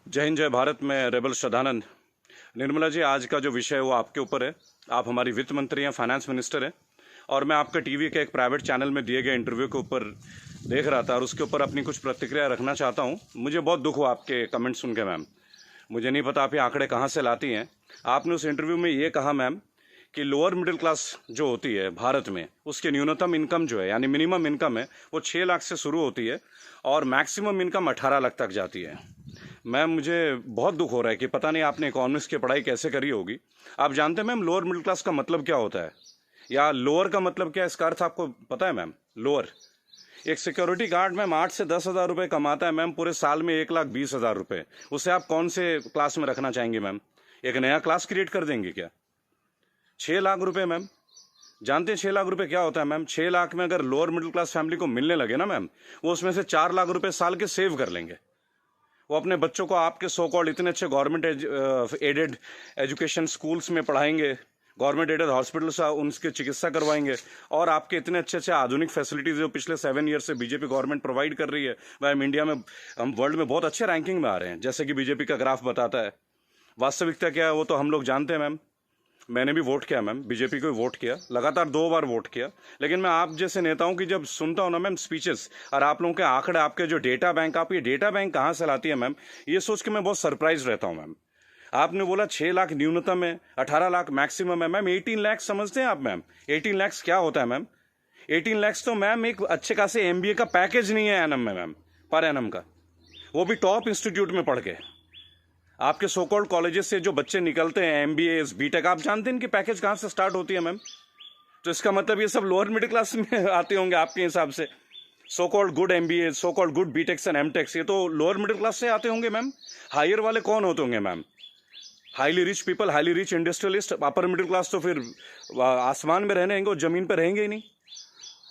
जय हिंद जय भारत में रेबल श्रद्धानंद। निर्मला जी, आज का जो विषय है वो आपके ऊपर है। आप हमारी वित्त मंत्री हैं, फाइनेंस मिनिस्टर हैं, और मैं आपके टीवी के एक प्राइवेट चैनल में दिए गए इंटरव्यू के ऊपर देख रहा था और उसके ऊपर अपनी कुछ प्रतिक्रिया रखना चाहता हूँ। मुझे बहुत दुख हुआ आपके कमेंट सुन के मैम। मुझे नहीं पता आप ये आंकड़े कहाँ से लाती हैं। आपने उस इंटरव्यू में ये कहा मैम कि लोअर मिडिल क्लास जो होती है भारत में, उसकी न्यूनतम इनकम जो है यानी मिनिमम इनकम है वो 6 लाख से शुरू होती है और मैक्सिमम इनकम 18 लाख तक जाती है। मैम, मुझे बहुत दुख हो रहा है कि पता नहीं आपने इकोनॉमिक्स की पढ़ाई कैसे करी होगी। आप जानते हैं मैम लोअर मिडिल क्लास का मतलब क्या होता है, या लोअर का मतलब क्या है, इसका अर्थ आपको पता है मैम? लोअर, एक सिक्योरिटी गार्ड मैम 8 से 10 हज़ार रुपये कमाता है मैम, पूरे साल में 1,20,000 रुपये। उसे आप कौन से क्लास में रखना चाहेंगे मैम? एक नया क्लास क्रिएट कर देंगे क्या? 6 लाख रुपये मैम, जानते हैं 6 लाख रुपये क्या होता है मैम? 6 लाख में अगर लोअर मिडिल क्लास फैमिली को मिलने लगे ना मैम, वो उसमें से 4 लाख रुपये साल के सेव कर लेंगे। वो अपने बच्चों को आपके सो कॉल्ड इतने अच्छे गवर्नमेंट एडेड एजुकेशन स्कूल्स में पढ़ाएंगे, गवर्नमेंट एडेड हॉस्पिटल से उनकी चिकित्सा करवाएंगे, और आपके इतने अच्छे अच्छे आधुनिक फैसिलिटीज जो पिछले 7 ईयर से बीजेपी गवर्नमेंट प्रोवाइड कर रही है, वह हम इंडिया में, हम वर्ल्ड में बहुत अच्छे रैंकिंग में आ रहे हैं, जैसे कि बीजेपी का ग्राफ बताता है। वास्तविकता क्या है वो तो हम लोग जानते हैं मैम। मैंने भी वोट किया मैम, बीजेपी को वोट किया, लगातार 2 बार वोट किया। लेकिन मैं आप जैसे नेताओं की जब सुनता हूँ ना मैम स्पीचेस, और आप लोगों के आंकड़े, आपके जो डेटा बैंक, आप ये डेटा बैंक कहाँ से लाती है मैम, ये सोच के मैं बहुत सरप्राइज रहता हूँ मैम। आपने बोला 6 लाख न्यूनतम है, 18 लाख मैक्सिमम है मैम। 18 लाख समझते हैं आप मैम? 18 लाख क्या होता है मैम? 18 लाख तो मैम एक अच्छे खासे MBA का पैकेज नहीं है एनम में मैम, पर एनम का, वो भी टॉप इंस्टीट्यूट में पढ़ के। आपके सो कॉल्ड कॉलेजेस से जो बच्चे निकलते हैं, MBA BTech, आप जानते हैं इनकी पैकेज कहाँ से स्टार्ट होती है मैम? तो इसका मतलब ये सब लोअर मिडिल क्लास में आते होंगे आपके हिसाब से। So called good MBA, so called good BTechs and MTechs, ये तो लोअर मिडिल क्लास से आते होंगे मैम। हायर वाले कौन होते होंगे ma'am? Highly rich people, highly rich industrialist. Upper middle class तो फिर आसमान में रहने होंगे, जमीन पर रहेंगे ही नहीं।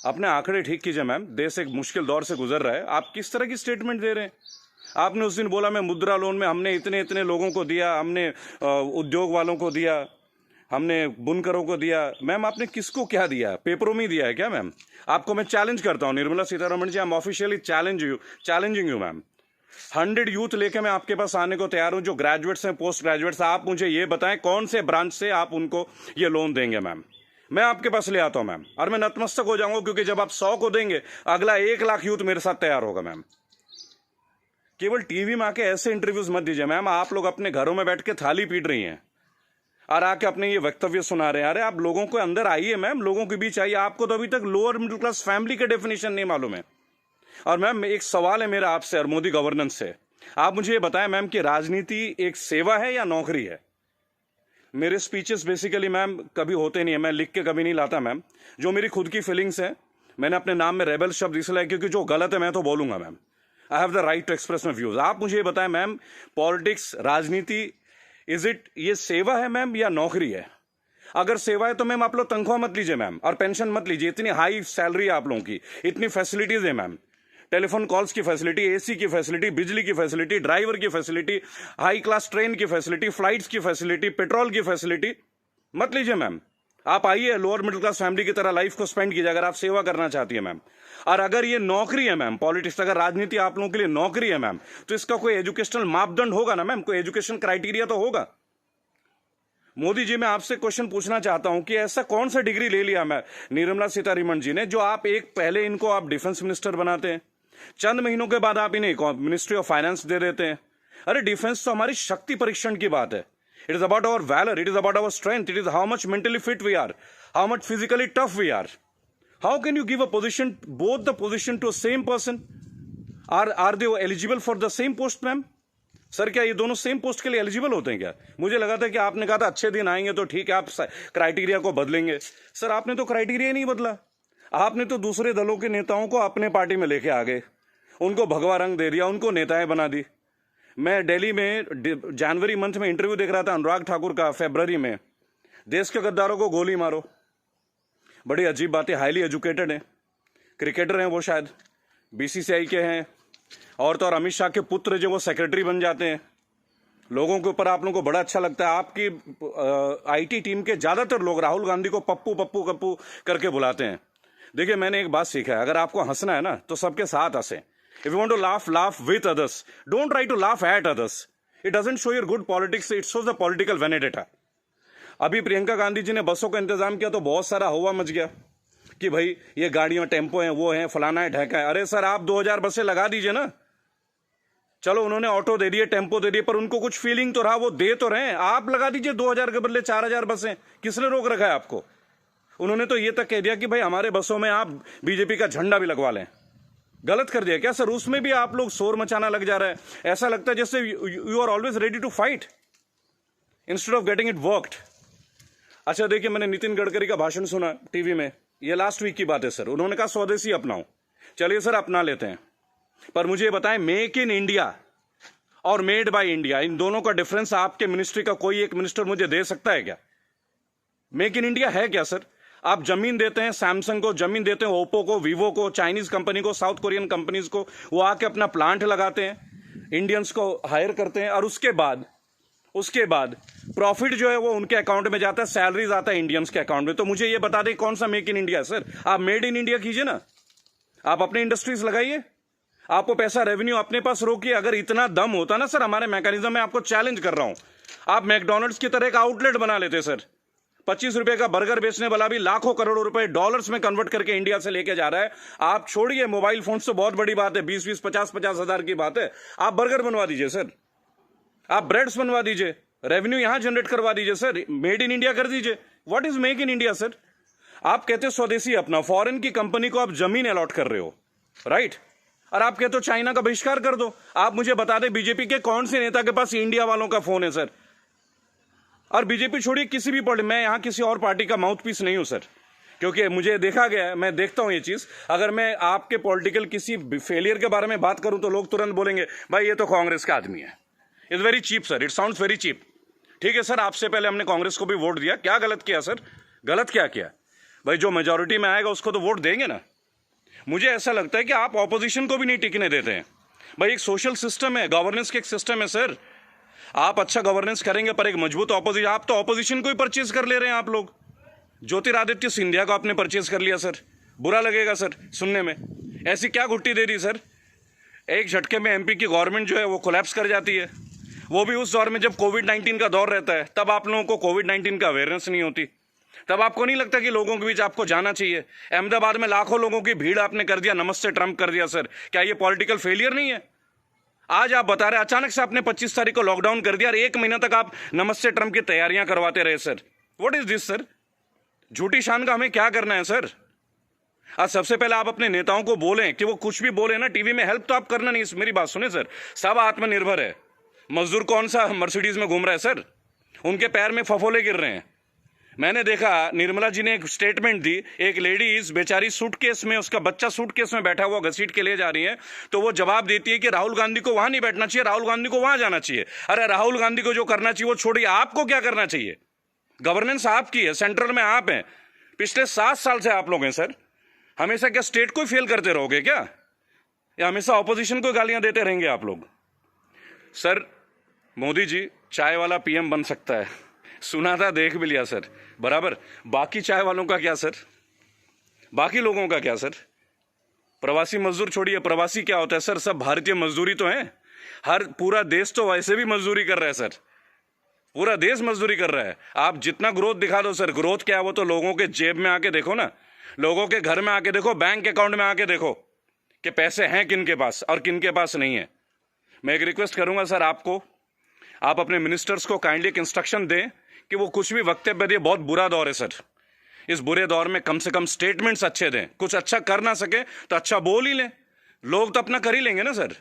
अपने आंकड़े ठीक कीजिए मैम, देश एक मुश्किल दौर से गुजर रहा है। आप किस तरह की स्टेटमेंट दे रहे हैं? आपने उस दिन बोला मैं मुद्रा लोन में हमने इतने इतने लोगों को दिया, हमने उद्योग वालों को दिया, हमने बुनकरों को दिया। मैम, आपने किसको क्या दिया? पेपरों में दिया है क्या मैम? आपको मैं चैलेंज करता हूँ Nirmala Sitharaman ji, I am officially challenging you ma'am. 100 youth लेके मैं आपके पास आने को तैयार हूँ, जो ग्रेजुएट्स हैं, पोस्ट ग्रेजुएट्स। आप मुझे ये बताएं कौन से ब्रांच से आप उनको ये लोन देंगे मैम। मैं आपके पास ले आता हूँ मैम, और मैं नतमस्तक हो जाऊंगा, क्योंकि जब आप 100 को देंगे, अगला 1 लाख यूथ मेरे साथ तैयार होगा मैम। केवल टीवी में आके ऐसे इंटरव्यूज मत दीजिए मैम। आप लोग अपने घरों में बैठ के थाली पीट रही हैं और आके अपने ये वक्तव्य सुना रहे हैं। अरे आप लोगों को अंदर आइए मैम, लोगों के बीच आइए। आपको तो अभी तक लोअर मिडिल क्लास फैमिली का डेफिनेशन नहीं मालूम है। और मैम, एक सवाल है मेरा आपसे और मोदी गवर्नेंस से। आप मुझे ये बताएं मैम कि राजनीति एक सेवा है या नौकरी है? मेरे स्पीचेस बेसिकली मैम कभी होते नहीं है, मैं लिख के कभी नहीं लाता मैम। जो मेरी खुद की फीलिंग्स है, मैंने अपने नाम में रेबल शब्द इसलिए क्योंकि जो गलत है मैं तो बोलूंगा ma'am. I have the right to express my views. आप मुझे ये बताएं मैम, पॉलिटिक्स, राजनीति, इज इट ये सेवा है मैम या नौकरी है? अगर सेवा है तो मैम आप लोग तनख्वाह मत लीजिए मैम, और पेंशन मत लीजिए। इतनी हाई सैलरी है आप लोगों की, इतनी फैसिलिटीज है मैम, टेलीफोन कॉल्स की फैसिलिटी, AC की फैसिलिटी, बिजली की फैसिलिटी, ड्राइवर की फैसिलिटी, हाई क्लास ट्रेन की फैसिलिटी, फ्लाइट्स की फैसिलिटी, पेट्रोल की फैसिलिटी। मत लीजिए मैम। आप आइए, लोअर मिडिल क्लास फैमिली की तरह लाइफ को स्पेंड कीजिए, अगर आप सेवा करना चाहती है मैम। और अगर ये नौकरी है मैम, पॉलिटिक्स, अगर राजनीति आप लोगों के लिए नौकरी है मैम, तो इसका कोई एजुकेशनल मापदंड होगा ना मैम, कोई एजुकेशन क्राइटेरिया तो होगा। मोदी जी, मैं आपसे क्वेश्चन पूछना चाहता हूं कि ऐसा कौन सा डिग्री ले लिया मैं निर्मला सीतारमण जी ने, जो आप एक पहले इनको आप डिफेंस मिनिस्टर बनाते हैं, चंद महीनों के बाद आप इन्हें मिनिस्ट्री ऑफ फाइनेंस दे देते हैं। अरे डिफेंस तो हमारी शक्ति परीक्षण की बात है। It is about our valour, it is about our strength, it is how much mentally fit we are, how much physically tough we are. How can you give a position, both the position to same person? Are they eligible for the same post ma'am? Sir, क्या ये दोनों same post के लिए eligible होते हैं क्या? मुझे लगा था कि आपने कहा था अच्छे दिन आएंगे तो ठीक है, आप क्राइटेरिया को बदलेंगे। सर, आपने तो क्राइटेरिया नहीं बदला। आपने तो दूसरे दलों के नेताओं को अपने पार्टी में लेके आ गए, उनको भगवा रंग दे दिया, उनको नेताएं बना दी। मैं दिल्ली में जनवरी मंथ में इंटरव्यू देख रहा था अनुराग ठाकुर का, फरवरी में, देश के गद्दारों को गोली मारो। बड़ी अजीब बात है, हाईली एजुकेटेड है, क्रिकेटर हैं वो, शायद BCCI के हैं, और तो और अमित शाह के पुत्र जो वो सेक्रेटरी बन जाते हैं। लोगों के ऊपर आप लोगों को बड़ा अच्छा लगता है। आपकी IT टीम के ज्यादातर लोग राहुल गांधी को पप्पू पप्पू पप्पू करके बुलाते हैं। देखिए, मैंने एक बात सीखा है, अगर आपको हंसना है ना तो सबके साथ हंसे। If you want to laugh, laugh with others, don't try to laugh at others. It doesn't show your good politics, it shows the political vendetta. अभी प्रियंका गांधी जी ने बसों का इंतजाम किया तो बहुत सारा हवा मच गया कि भाई ये गाड़ियों टेम्पो हैं, वो हैं, फलाना है, ढहका है। अरे सर, आप 2000 बसें लगा दीजिए ना। चलो उन्होंने ऑटो दे दिए, टेम्पो दे दिए, पर उनको कुछ फीलिंग तो रहा, वो दे तो रहे हैं। आप लगा दीजिए 2000 के बदले 4000 बसें। किसने रोक रखा है आपको? उन्होंने तो ये तक कह दिया कि भाई हमारे बसों में आप बीजेपी का झंडा भी लगवा लें। गलत कर दिया क्या सर? उसमें भी आप लोग शोर मचाना लग जा रहा है। ऐसा लगता है जैसे you are always ready to fight instead of getting it worked. अच्छा देखिए, मैंने नितिन गडकरी का भाषण सुना टीवी में, ये लास्ट वीक की बात है सर। उन्होंने कहा स्वदेशी अपनाओ। चलिए सर, अपना लेते हैं, पर मुझे बताएं, मेक इन इंडिया और मेड बाय इंडिया, इन दोनों का डिफरेंस आपके मिनिस्ट्री का कोई एक मिनिस्टर मुझे दे सकता है क्या? मेक इन इंडिया है क्या सर? आप जमीन देते हैं सैमसंग को, जमीन देते हैं ओप्पो को, वीवो को, चाइनीज कंपनी को, साउथ कोरियन कंपनीज को, वो आके अपना प्लांट लगाते हैं, इंडियंस को हायर करते हैं, और उसके बाद प्रॉफिट जो है वो उनके अकाउंट में जाता है, सैलरीज आता है इंडियंस के अकाउंट में। तो मुझे ये बता दें कौन सा मेक इन इंडिया है सर? आप मेड इन इंडिया कीजिए ना, आप अपने इंडस्ट्रीज लगाइए, आपको पैसा रेवेन्यू अपने पास रोकिए। अगर इतना दम होता ना सर हमारे मैकेनिज्म में, आपको चैलेंज कर रहा हूं, आप मैकडोनल्ड्स की तरह एक आउटलेट बना लेते सर। 25 रुपए का बर्गर बेचने वाला भी लाखों करोड़ों रुपए डॉलर्स में कन्वर्ट करके इंडिया से लेके जा रहा है। आप छोड़िए मोबाइल फोन तो बहुत बड़ी बात है, 20-20, 50-50 हजार की बात है। आप बर्गर बनवा दीजिए सर, आप ब्रेड्स बनवा दीजिए, रेवेन्यू यहां जनरेट करवा दीजिए सर, मेड इन इंडिया कर दीजिए। What is make in India sir? आप कहते हो स्वदेशी अपना, फॉरेन की कंपनी को आप जमीन अलॉट कर रहे हो, राइट? और आप कहते हो चाइना का बहिष्कार कर दो। आप मुझे बता दें बीजेपी के कौन से नेता के पास इंडिया वालों का फोन है सर? और बीजेपी छोड़िए, किसी भी पार्टी, मैं यहां किसी और पार्टी का माउथ पीस नहीं हूं सर, क्योंकि मुझे देखा गया है, मैं देखता हूं ये चीज। अगर मैं आपके पॉलिटिकल किसी फेलियर के बारे में बात करूं तो लोग तुरंत बोलेंगे भाई ये तो कांग्रेस का आदमी है। It's very cheap sir, it sounds very cheap. ठीक है सर, आपसे पहले हमने कांग्रेस को भी वोट दिया, क्या गलत किया सर? गलत क्या किया भाई? जो मेजोरिटी में आएगा उसको तो वोट देंगे ना। मुझे ऐसा लगता है कि आप ऑपोजिशन को भी नहीं टिकने देते हैं। भाई एक सोशल सिस्टम है, गवर्नेंस के एक सिस्टम है सर। आप अच्छा गवर्नेंस करेंगे पर एक मजबूत ऑपोजिशन, आप तो ऑपोजिशन को ही परचेज कर ले रहे हैं आप लोग। ज्योतिरादित्य सिंधिया को आपने परचेज कर लिया सर, बुरा लगेगा सर सुनने में। ऐसी क्या घुट्टी दे दी सर? एक झटके में एमपी की गवर्नमेंट जो है वो कोलैप्स कर जाती है, वो भी उस दौर में जब कोविड-19 का दौर रहता है। तब आप लोगों को कोविड-19 का अवेयरनेस नहीं होती, तब आपको नहीं लगता कि लोगों के बीच आपको जाना चाहिए। अहमदाबाद में लाखों लोगों की भीड़ आपने कर दिया, नमस्ते ट्रंप कर दिया सर। क्या ये पॉलिटिकल फेलियर नहीं है? आज आप बता रहे अचानक से आपने 25 तारीख को लॉकडाउन कर दिया और 1 महीना तक आप नमस्ते ट्रंप की तैयारियां करवाते रहे sir. What is this sir? झूठी शान का हमें क्या करना है सर? आज सबसे पहले आप अपने नेताओं को बोलें कि वो कुछ भी बोले ना टीवी में, हेल्प तो आप करना नहीं। मेरी बात सुने सर, सब आत्मनिर्भर है। मजदूर कौन सा मर्सिडीज में घूम रहा है सर? उनके पैर में फफोले गिर रहे हैं। मैंने देखा निर्मला जी ने एक स्टेटमेंट दी, एक लेडीज बेचारी सूटकेस में, उसका बच्चा सूटकेस में बैठा हुआ घसीट के ले जा रही है, तो वो जवाब देती है कि राहुल गांधी को वहां नहीं बैठना चाहिए, राहुल गांधी को वहां जाना चाहिए। अरे राहुल गांधी को जो करना चाहिए वो छोड़िए, आपको क्या करना चाहिए? गवर्नेंस आपकी है, सेंट्रल में आप हैं, पिछले 7 साल से आप लोग हैं सर। हमेशा क्या स्टेट को ही फेल करते रहोगे क्या, या हमेशा ऑपोजिशन को गालियां देते रहेंगे आप लोग? सर मोदी जी चाय वाला पीएम बन सकता है, सुना था, देख भी लिया सर, बराबर। बाकी चाय वालों का क्या सर? बाकी लोगों का क्या सर? प्रवासी मजदूर छोड़िए, प्रवासी क्या होता है सर? सब भारतीय मजदूरी तो है। हर पूरा देश तो वैसे भी मजदूरी कर रहा है सर, पूरा देश मजदूरी कर रहा है। आप जितना ग्रोथ दिखा दो सर, ग्रोथ क्या है वो तो लोगों के जेब में आके देखो ना, लोगों के घर में आके देखो, बैंक अकाउंट में आके देखो कि पैसे हैं किन के पास और किन के पास नहीं है। मैं एक रिक्वेस्ट करूंगा सर आपको, आप अपने मिनिस्टर्स को काइंडली एक इंस्ट्रक्शन दें कि वो कुछ भी वक्तव्य दें। बहुत बुरा दौर है सर, इस बुरे दौर में कम से कम स्टेटमेंट्स अच्छे दें। कुछ अच्छा कर ना सके तो अच्छा बोल ही लें, लोग तो अपना कर ही लेंगे ना सर।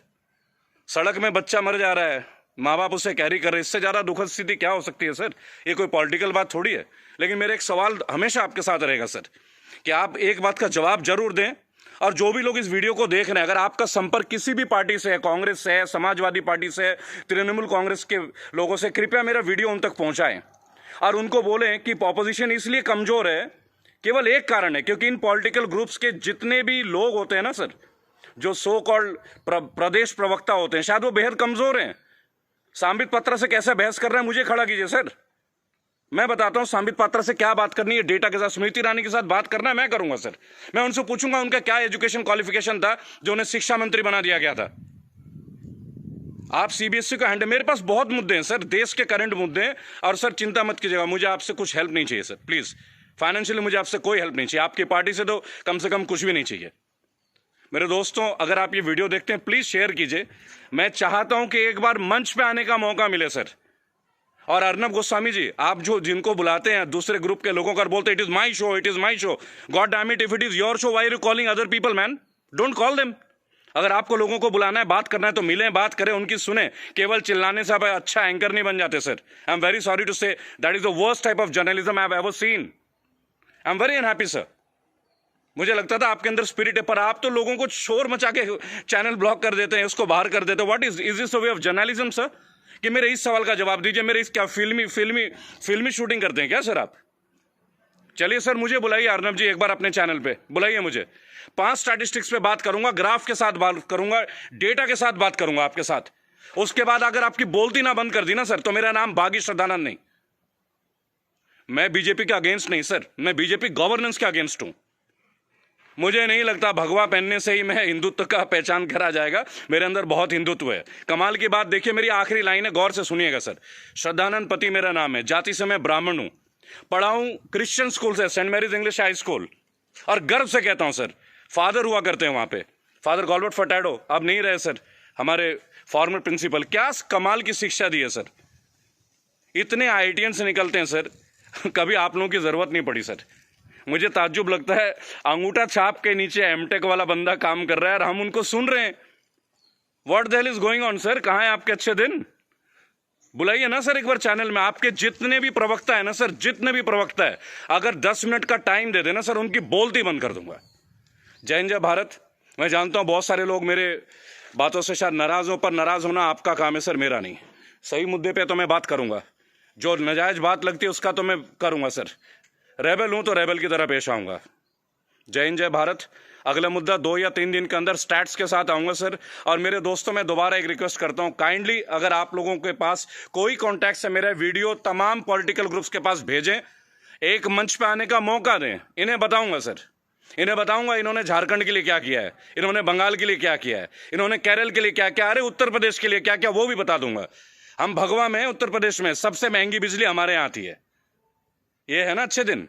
सड़क में बच्चा मर जा रहा है, माँ बाप उसे कैरी कर रहे, इससे ज्यादा दुखद स्थिति क्या हो सकती है सर? ये कोई पॉलिटिकल बात थोड़ी है। लेकिन मेरा एक सवाल हमेशा आपके साथ रहेगा सर, कि आप एक बात का जवाब जरूर दें, और जो भी लोग इस वीडियो को देख रहे हैं, अगर आपका संपर्क किसी भी पार्टी से है, कांग्रेस से है, समाजवादी पार्टी से है, तृणमूल कांग्रेस के लोगों से, कृपया मेरा वीडियो उन तक पहुंचाएं और उनको बोलें कि ऑपोजिशन इसलिए कमजोर है, केवल एक कारण है, क्योंकि इन पॉलिटिकल ग्रुप्स के जितने भी लोग होते हैं ना सर, जो सो कॉल्ड प्रदेश प्रवक्ता होते हैं, शायद वो बेहद कमजोर हैं। सांबित पात्रा से कैसे बहस कर रहे हैं, मुझे खड़ा कीजिए सर, मैं बताता हूं सांबित पात्रा से क्या बात करनी है, डेटा के साथ। स्मृति ईरानी के साथ बात करना है, मैं करूंगा सर। मैं उनसे पूछूंगा उनका क्या एजुकेशन क्वालिफिकेशन था जो उन्हें शिक्षा मंत्री बना दिया गया था। आप सीबीएसई का हैंडल, मेरे पास बहुत मुद्दे हैं सर, देश के करंट मुद्दे हैं। और सर चिंता मत कीजिएगा, मुझे आपसे कुछ हेल्प नहीं चाहिए सर, प्लीज फाइनेंशियली मुझे आपसे कोई हेल्प नहीं चाहिए, आपकी पार्टी से तो कम से कम कुछ भी नहीं चाहिए। मेरे दोस्तों, अगर आप ये वीडियो देखते हैं प्लीज शेयर कीजिए। मैं चाहता हूं कि एक बार मंच पे आने का मौका मिले सर। और अर्नब गोस्वामी जी, आप जो जिनको बुलाते हैं दूसरे ग्रुप के लोगों का, बोलते it is my show, it is my show. God damn it, if it is your show, why are you calling other people man? Don't call them. अगर आपको लोगों को बुलाना है, बात करना है तो मिलें, बात करें, उनकी सुने। केवल चिल्लाने से आप अच्छा एंकर नहीं बन जाते sir. I am very sorry to say, that is the worst type of journalism I have ever seen. I am very unhappy sir. मुझे लगता था आपके अंदर स्पिरिट है, पर आप तो लोगों को शोर मचा के चैनल ब्लॉक कर देते हैं, उसको बाहर कर देते हैं। What is this way of journalism sir? कि मेरे इस सवाल का जवाब दीजिए। मेरे इस क्या फिल्मी शूटिंग करते हैं क्या सर आप? चलिए सर, मुझे बुलाइए अर्नब जी एक बार अपने चैनल पे, बुलाइए मुझे। 5 स्टैटिस्टिक्स पे बात करूंगा, ग्राफ के साथ बात करूंगा, डेटा के साथ बात करूंगा आपके साथ। उसके बाद अगर आपकी बोलती ना बंद कर दी ना सर, तो मेरा नाम बागी श्रद्धानंद नहीं। मैं बीजेपी के अगेंस्ट नहीं सर, मैं बीजेपी गवर्नेंस के अगेंस्ट हूं। मुझे नहीं लगता भगवा पहनने से ही मैं हिंदुत्व का पहचान करा जाएगा। मेरे अंदर बहुत हिंदुत्व है। कमाल की बात देखिए, मेरी आखिरी लाइन है, गौर से सुनिएगा सर। श्रद्धानंद पति मेरा नाम है, जाति से मैं ब्राह्मण हूं, पढ़ा हूं क्रिश्चियन स्कूल से, saint Mary's English high school. और गर्व से कहता हूं सर, फादर हुआ करते हैं वहां पे, फादर गॉलबर्ट फर्टैडो, अब नहीं रहे सर, हमारे फॉर्मर प्रिंसिपल। क्या कमाल की शिक्षा दी है सर। इतने आईआईटीएन से निकलते हैं सर, कभी आप लोगों की जरूरत नहीं पड़ी सर। मुझे ताज्जुब लगता है, अंगूठा छाप के नीचे एमटेक वाला बंदा काम कर रहा है और हम उनको सुन रहे हैं। What the hell is going on sir? कहां है आपके अच्छे दिन? बुलाइए ना सर एक बार चैनल में। आपके जितने भी प्रवक्ता है ना सर, जितने भी प्रवक्ता है, अगर 10 मिनट का टाइम दे देना सर, उनकी बोलती बंद कर दूंगा। जय हिंद, जय भारत। मैं जानता हूं बहुत सारे लोग मेरे बातों से शायद नाराज हो, पर नाराज होना आपका काम है सर, मेरा नहीं। सही मुद्दे पे तो मैं बात करूंगा, जो नाजायज बात लगती है उसका तो मैं करूंगा सर। रेबल हूं तो रेबल की तरह पेश आऊंगा। जय हिंद, जय भारत। अगला मुद्दा 2 या 3 दिन के अंदर स्टैट्स के साथ आऊंगा सर। और मेरे दोस्तों, मैं दोबारा एक रिक्वेस्ट करता हूं, काइंडली अगर आप लोगों के पास कोई कॉन्टैक्ट है, मेरा वीडियो तमाम पॉलिटिकल ग्रुप्स के पास भेजें, एक मंच पे आने का मौका दें। इन्हें बताऊंगा सर, इन्हें बताऊंगा इन्होंने झारखंड के लिए क्या किया है, इन्होंने बंगाल के लिए क्या किया है, इन्होंने केरल के लिए क्या क्या, अरे उत्तर प्रदेश के लिए क्या क्या, वो भी बता दूंगा। हम भगवा में, उत्तर प्रदेश में सबसे महंगी बिजली हमारे यहां आती है। ये है ना अच्छे दिन।